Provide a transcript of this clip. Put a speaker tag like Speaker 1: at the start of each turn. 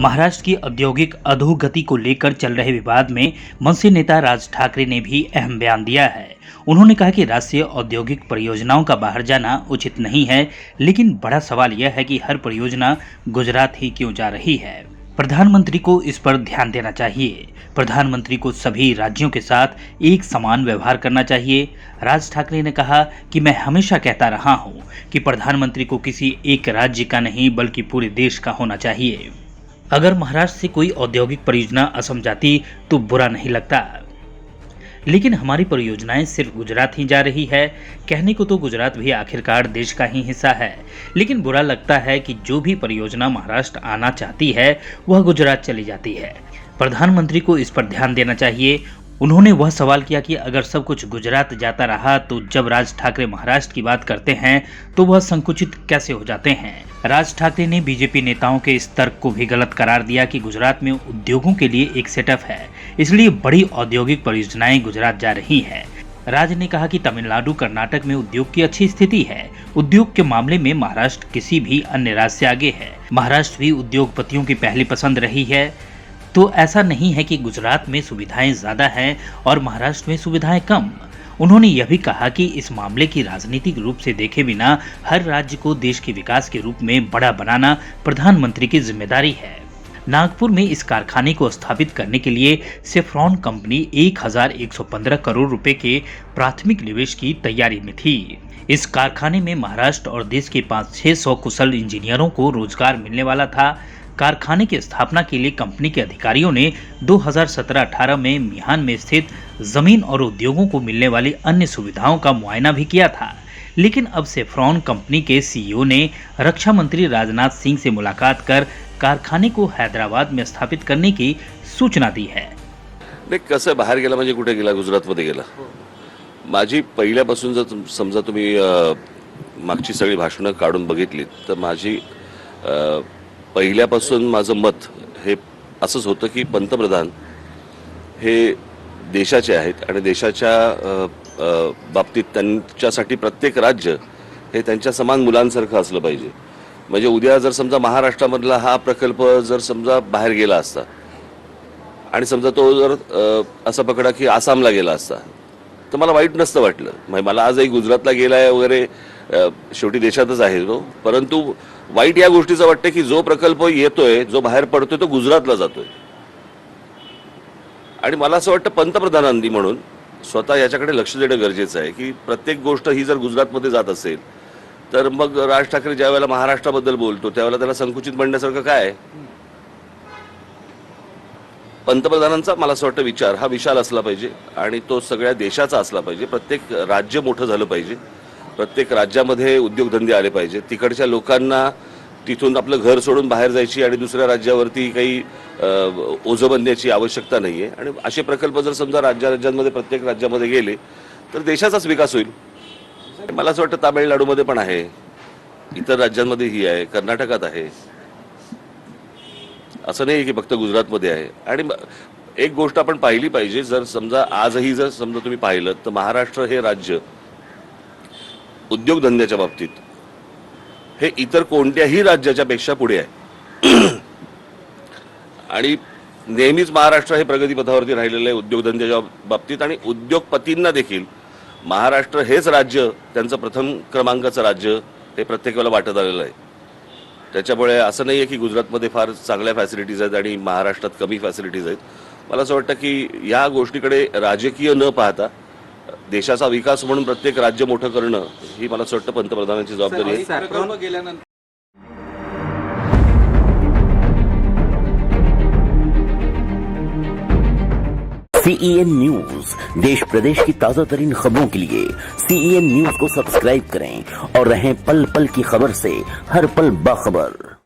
Speaker 1: महाराष्ट्र की औद्योगिक अधोगति को लेकर चल रहे विवाद में मनसे नेता राज ठाकरे ने भी अहम बयान दिया है। उन्होंने कहा कि राष्ट्रीय औद्योगिक परियोजनाओं का बाहर जाना उचित नहीं है, लेकिन बड़ा सवाल यह है कि हर परियोजना गुजरात ही क्यों जा रही है। प्रधानमंत्री को इस पर ध्यान देना चाहिए। प्रधानमंत्री को सभी राज्यों के साथ एक समान व्यवहार करना चाहिए। राज ठाकरे ने कहा कि मैं हमेशा कहता रहा हूं कि प्रधानमंत्री को किसी एक राज्य का नहीं बल्कि पूरे देश का होना चाहिए। अगर महाराष्ट्र से कोई औद्योगिक परियोजना असम जाती तो बुरा नहीं लगता, लेकिन हमारी परियोजनाएं सिर्फ गुजरात ही जा रही है। कहने को तो गुजरात भी आखिरकार देश का ही हिस्सा है, लेकिन बुरा लगता है कि जो भी परियोजना महाराष्ट्र आना चाहती है वह गुजरात चली जाती है। प्रधानमंत्री को इस पर ध्यान देना चाहिए। उन्होंने वह सवाल किया कि अगर सब कुछ गुजरात जाता रहा तो जब राज ठाकरे महाराष्ट्र की बात करते हैं तो वह संकुचित कैसे हो जाते हैं। राज ठाकरे ने बीजेपी नेताओं के इस तर्क को भी गलत करार दिया कि गुजरात में उद्योगों के लिए एक सेटअप है, इसलिए बड़ी औद्योगिक परियोजनाएं गुजरात जा रही है। राज ने कहा कि तमिलनाडु कर्नाटक में उद्योग की अच्छी स्थिति है। उद्योग के मामले में महाराष्ट्र किसी भी अन्य राज्य से आगे है। महाराष्ट्र भी उद्योगपतियों की पहली पसंद रही है, तो ऐसा नहीं है कि गुजरात में सुविधाएं ज्यादा हैं और महाराष्ट्र में सुविधाएं कम। उन्होंने यह भी कहा कि इस मामले की राजनीतिक रूप से देखे बिना हर राज्य को देश के विकास के रूप में बड़ा बनाना प्रधानमंत्री की जिम्मेदारी है। नागपुर में इस कारखाने को स्थापित करने के लिए सेफ्रॉन कंपनी 1115 करोड़ रुपए के प्राथमिक निवेश की तैयारी में थी। इस कारखाने में महाराष्ट्र और देश के 500-600 कुशल इंजीनियरों को रोजगार मिलने वाला था। कारखाने की स्थापना के लिए कंपनी के अधिकारियों ने 2017-18 में मिहान में स्थित जमीन और उद्योगों को मिलने वाली अन्य सुविधाओं का मुआयना भी किया था, लेकिन अब सेफ्रॉन कंपनी के सीईओ ने रक्षा मंत्री राजनाथ सिंह से मुलाकात कर कारखाने को हैदराबाद में स्थापित करने की सूचना दी है।
Speaker 2: कसं बाहेर गेला म्हणजे कुठे गेला, गुजरातमध्ये गेला। माझी पहिल्यापासून जर समजा तुम्ही मागची सगळी भाषणं काढून बघितली तर माझी पहिल्यापासून माझं मत हे असंच होतं की पंतप्रधान हे देशाचे आहेत आणि देशाच्या बाबतीत त्यांच्यासाठी प्रत्येक राज्य हे त्यांच्या समान मुलांसारखं असलं पाहिजे। म्हणजे उद्या जर समजा महाराष्ट्रामधला हा प्रकल्प जर समजा बाहेर गेला असता आणि समजा तो जर असं पकडा की आसामला गेला असता तर मला वाईट नसतं वाटलं। म्हणजे मला आजही गुजरातला गेलाय वगैरे, शेवटी देशातच आहे तो, परंतु वाईट या गोष्टीचं वाटतं की जो प्रकल्प येतोय, जो बाहेर पडतोय तो गुजरातला जातोय। आणि मला असं वाटतं पंतप्रधानांनी म्हणून स्वतः याच्याकडे लक्ष देणं गरजेचं आहे की प्रत्येक गोष्ट ही जर गुजरातमध्ये जात असेल तर मग राज ठाकरे ज्या वेळेला महाराष्ट्राबद्दल बोलतो त्यावेळेला त्याला संकुचित बनण्यासारखं काय आहे। पंतप्रधानांचा मला असं वाटतं विचार हा विशाल असला पाहिजे आणि तो सगळ्या देशाचा असला पाहिजे। प्रत्येक राज्य मोठं झालं पाहिजे, प्रत्येक राज्यामध्ये उद्योगधंदे आले पाहिजे। तिकडच्या लोकांना तिथून आपलं घर सोडून बाहेर जायची आणि दुसऱ्या राज्यावरती काही ओझं बनण्याची आवश्यकता नाहीये। आणि असे प्रकल्प जर समजा राज्यांमध्ये प्रत्येक राज्यामध्ये गेले तर देशाचाच विकास होईल। मला असं वाटतं तामिळनाडूमध्ये पण आहे, इतर राज्यांमध्येही आहे, कर्नाटकात आहे, असं नाही की फक्त गुजरातमध्ये आहे। आणि एक गोष्ट आपण पाहिली पाहिजे, जर समजा आजही जर समजा तुम्ही पाहिलं तर महाराष्ट्र हे राज्य उद्योगधंद्याच्या बाबतीत हे इतर कोणत्याही राज्याच्या पेक्षा पुढे आहे। आणि नेहमीच महाराष्ट्र हे प्रगतीपथावरती राहिलेलं आहे उद्योगधंद्याच्या बाबतीत, आणि उद्योगपतींना देखील महाराष्ट्र हेच राज्य त्यांचं प्रथम क्रमांकाचं राज्य हे प्रत्येक वेळेला वाटत आलेलं आहे। त्याच्यामुळे असं नाही आहे की गुजरातमध्ये फार चांगल्या फॅसिलिटीज आहेत आणि महाराष्ट्रात कमी फॅसिलिटीज आहेत। मला असं वाटतं की या गोष्टीकडे राजकीय न पाहता देशाचा विकास म्हणून प्रत्येक राज्य मोठं करणं ही मला असं वाटतं पंतप्रधानांची जबाबदारी आहे।
Speaker 3: CEN न्यूज, देश प्रदेश की ताजा तरीन खबरों के लिए CEN न्यूज को सब्सक्राइब करें और रहें पल पल की खबर से हर पल बाखबर।